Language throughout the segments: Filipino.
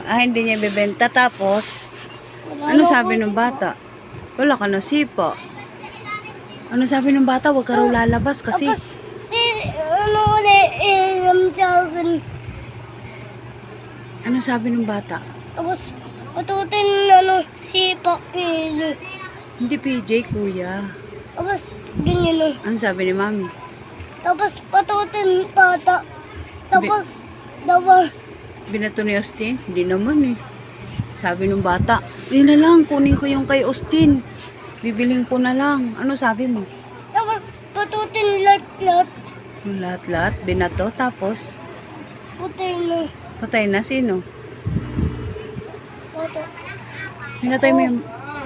Hindi niya ibebenta. Tapos, ano sabi ng bata? Wala ka na sipa. Ano sabi ng bata? Huwag ka raw lalabas kasi. Tapos, ano ulit, sa akin. Ano sabi ng bata? Tapos, patutin, si Pakil. Hindi PJ, kuya. Tapos, ganyan. Ano sabi ni mami? Tapos, patutin bata. Tapos, dawa. Binato ni Austin? Hindi naman eh. Sabi ng bata, hindi na lang, kunin ko yung kay Austin. Bibiling ko na lang. Ano sabi mo? Tapos, patutin lahat-lahat. Yung lahat-lahat, binato, tapos Putay na. patay na. Sino? Bata.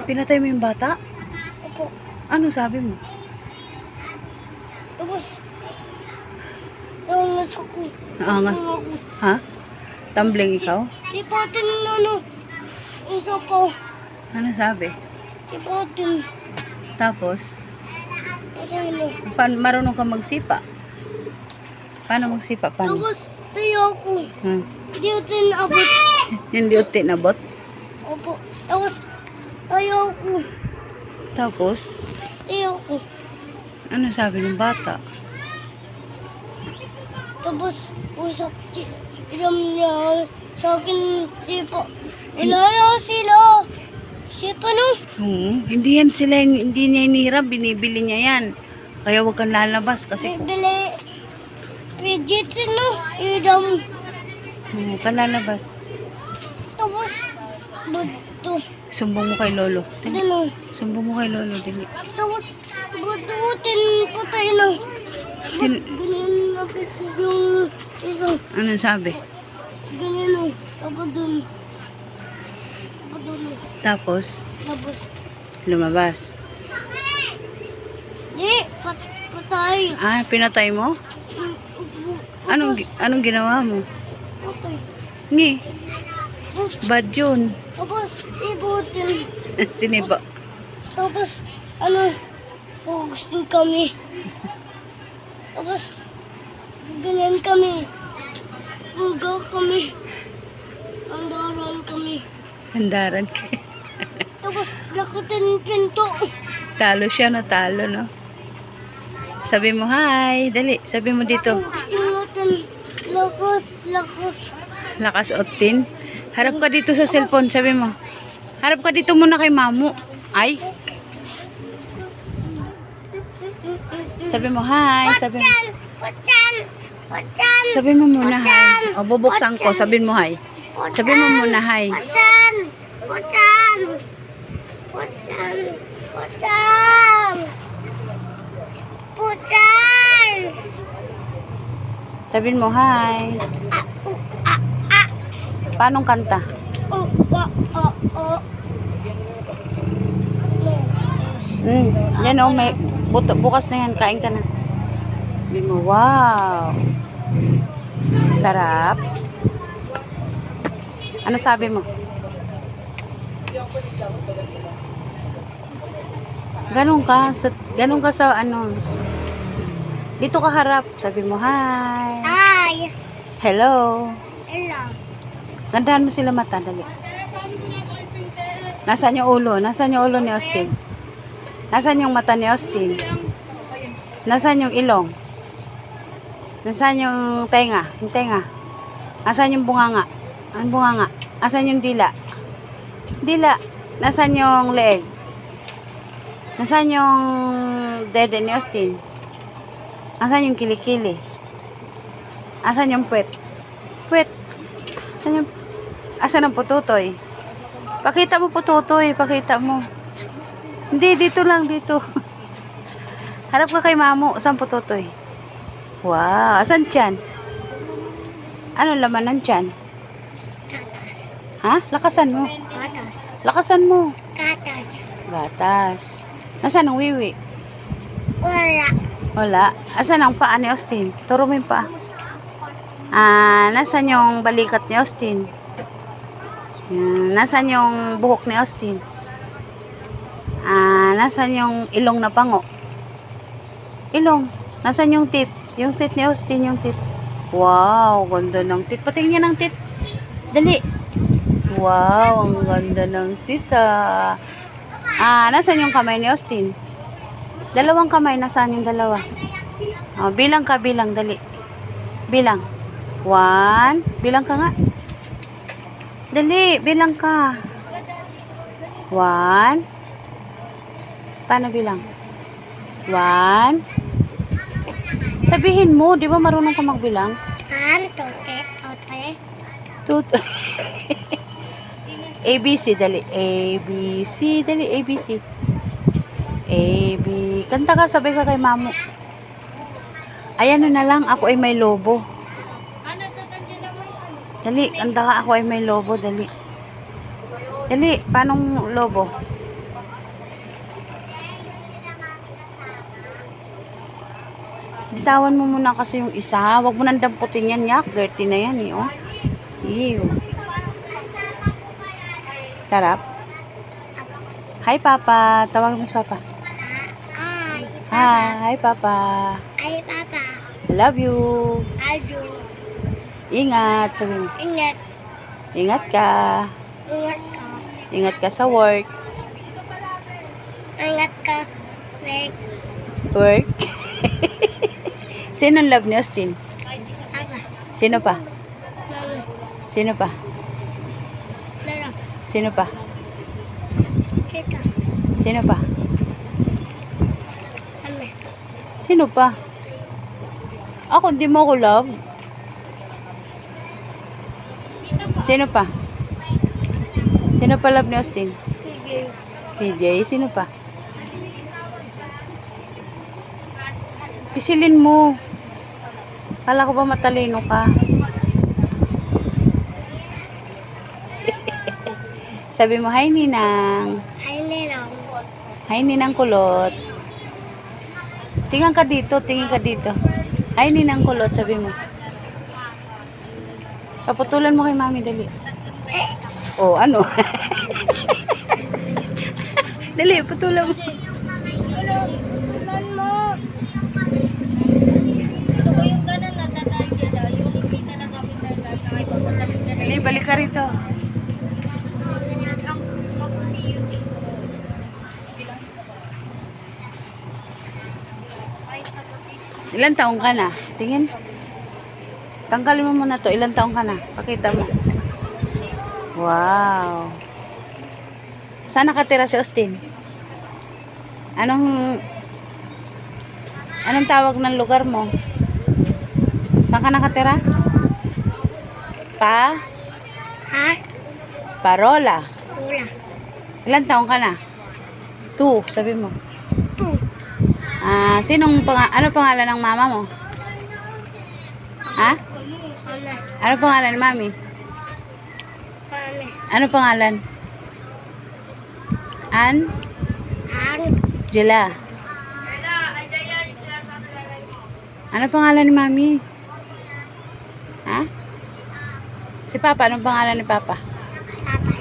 Pinatay mo yung bata? Opo. Ano sabi mo? Tapos, nangas ako. Naangas. Ako. Ha? Tumbling ikaw? Si Patin, isa pa. Ano sabi? Si Patin. Tapos, Patay na. marunong ka magsipa? Paano magsipa? Paano? Tapos, tayo ako. Hindi ko tinabot. Hindi uti na bot? Opo. Tapos, tayo ako. Tapos, Tayo ako. ano sabi ng bata? Tapos, usap ilam niya sa akin si Pa. Ilala sila. Si Pano. Hindi yan sila, hindi niya inihirap, binibili niya yan. Kaya huwag kang lalabas kasi Bibili. Pidget, Ilam. huwag kang lalabas. Tapos, buto. Sumbong mo kay Lolo. Dali. Ano? Sumbong mo kay Lolo, dali. Tapos, bututin patay na. Ganyan na yung isang. Ano sabi? Ganyan na. Tapos dun. Tapos dun. Tapos, Tapos, lumabas. di, patay. Pinatay mo? Anong ginawa mo? Patay. Ngi, Tapos, bad yun. tapos, ibutin. Siniba. Tapos, gusto kami. Tapos, ganyan kami. Hangga kami. Andaran kami. Handaran ka. Tapos, lakitin pinto. Talo siya, no? Talo, no? Sabi mo, hi. Dali, sabi mo dito. Ingatan. Lakas, lakas. Lakas Otin. Harap ka dito sa cellphone, sabi mo. Harap ka dito muna kay Mamu. Ay. Sabi mo, hi. Sabi mo. Pachan! Pachan! Sabi mo muna, hi. O, bubuksan ko. Sabi mo, hi. Sabi mo muna, hi. Pachan! Pachan! Pachan! Pachan! Pachan! Sabi mo, hi. Paanong kanta? Yan o, may bukas na yan. Kain ka na. Sabi mo, wow. Sarap. Ano sabi mo? Ganun ka sa ano. Dito ka harap. Sabi mo, hi. Ay! Hello. Hello! Gandahan mo sila mata, dali. Nasaan yung ulo? Nasaan yung ulo ni Austin? Nasaan yung mata ni Austin? Nasaan yung ilong? Nasaan yung tenga? Yung tenga? Nasaan yung bunganga? Ang bunganga? Nasaan yung dila? Dila? Nasaan yung leeg? Nasaan yung dede ni Austin? Nasaan yung kilikili? Nasaan yung puwet? Puwet? Asan ang pututoy? Pakita mo pututoy, pakita mo. Hindi, dito lang, dito. Harap ka kay Mamu, asan pututoy? Wow, asan tiyan? Anong laman ng tiyan? Gatas. Ha? Lakasan mo. Gatas. Lakasan mo. Gatas. Gatas. Nasaan ang wiwi? Wala. Wala. Asan ang paa ni Austin? Turo mo yung paa. Nasaan yung balikat ni Austin? Nasaan yung buhok ni Austin? Nasaan yung ilong na pango? Ilong. Nasaan yung tit? Yung tit ni Austin, yung tit. Wow, ganda ng tit. Patingin niya ng tit. Dali. Wow, ang ganda ng tita. Nasaan yung kamay ni Austin? Dalawang kamay, nasaan yung dalawa? Bilang ka, bilang, dali. Bilang. 1. Bilang ka nga. Dali, bilang ka. 1. Paano bilang? 1. Sabihin mo, di ba marunong ka magbilang? Tut. ABC, dali. ABC, dali. ABC. AB. Kanta ka, sabay ka kay mamo. Ayan na lang, ako ay may lobo. Dali, kanta ka, ako ay may lobo, dali. Dali, paanong lobo? Bitawan mo muna kasi yung isa. Huwag mo nang damputin yan, yak. Dirty na yan, eh, oh. Ew. Sarap. Hi, Papa. Tawagin mo si Papa. Hi, Papa. Ay, Papa. Love you. Ado. Ingat, sabi mo. Ingat. Ingat ka. Ingat ka. Ingat ka sa work. Ingat ka. Wait. Work? Sino ang love ni Austin? Papa. Sino pa? Mama. Sino pa? Lala. Sino pa? Tita. Sino pa? Mama. Sino pa? Ako, hindi mo ako love. Sino pa? Sino pa love ni Austin? PJ. PJ, sino pa? Pisilin mo. Kala ko ba matalino ka? Sabi mo, hi Ninang. Ay, Ninang. Hi Ninang Kulot. Tingin ka dito, tingin ka dito. Hi Ninang Kulot, sabi mo. Paputulan mo kay mami, dali. Oh, ano? Dali, putulan mo. Putulan mo. Ito ko yung ganan na dadaan nila. Yung hindi talaga pinadaan na ipapunta nila. Dali, balik ka rito. Ang mabuti yung dito. Ilan taong ka na? Tingin. Tanggalin mo muna to. Ilan taong ka na? Pakita mo. Wow. Saan nakatira si Austin? Anong tawag ng lugar mo? Saan ka nakatira? Ha? Parola. Wala. Ilan taong ka na? 2, sabi mo. 2. Ano pangalan ng mama mo? Ha? Mama. Ano pangalan ni mami? Mami. Ano pangalan? Ang. Jela. Ano pangalan ni mami? Ha? Si Papa, anong pangalan ni Papa? Papa.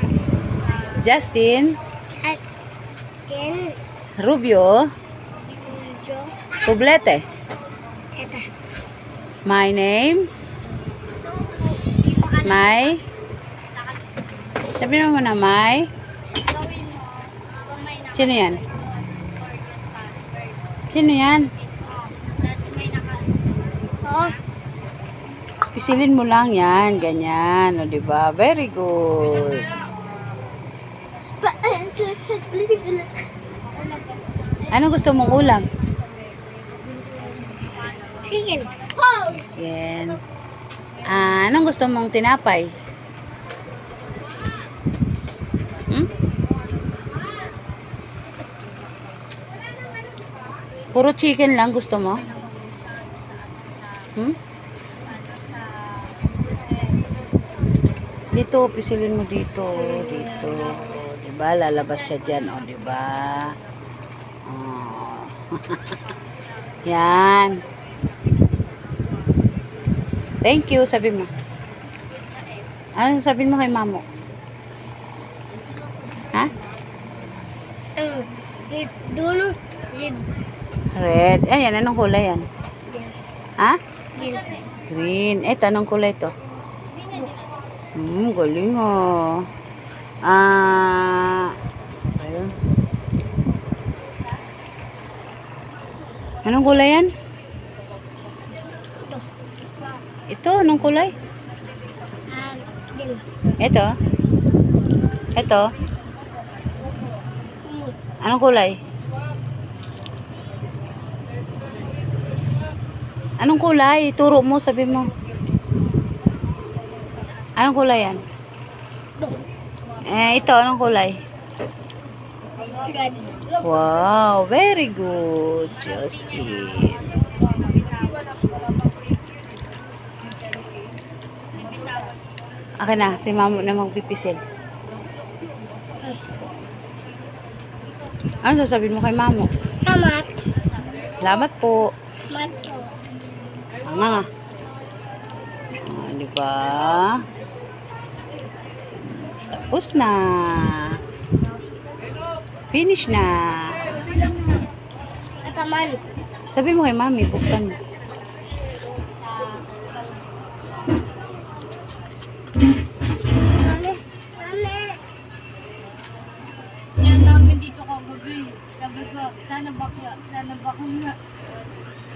Justin. Justin. Rubio. Jo. Poblete. Teta. My name. Sabi mo na, Sino yan? Sino yan? Oh. Pisilin mo lang yan. Ganyan. O, diba? Very good. Anong gusto mong ulam? Sige. Yan. Anong gusto mong tinapay? Puro chicken lang gusto mo? Dito, pisilin mo dito. Dito. O, diba? Lalabas siya dyan. O, diba? Oh. Yan. Thank you, sabi mo. Ano sabihin mo kay mamo? Ha? Dulo. Red. Ayan, anong kulay yan? Ha? Green. Green. Eh, tanong kulay to. Galing oh. Ayun. Anong kulay yan? Ito, anong kulay? Din. Ito? Ito? Anong kulay? Anong kulay? Turo mo, sabi mo. Anong kulay yan? Ito, anong kulay? Red. Wow, very good, Justin. Akin na, si Mamo na magpipisil. Ano sasabihin mo kay Mamo? Samat. Salamat po. Mato. Nga nga. Diba? Tapos na. Finish na. Ataman. Sabi mo kay Mami, buksan mo. Mami. Mami. Siya namin dito kagabi. Sabi ko, sana bakla nga.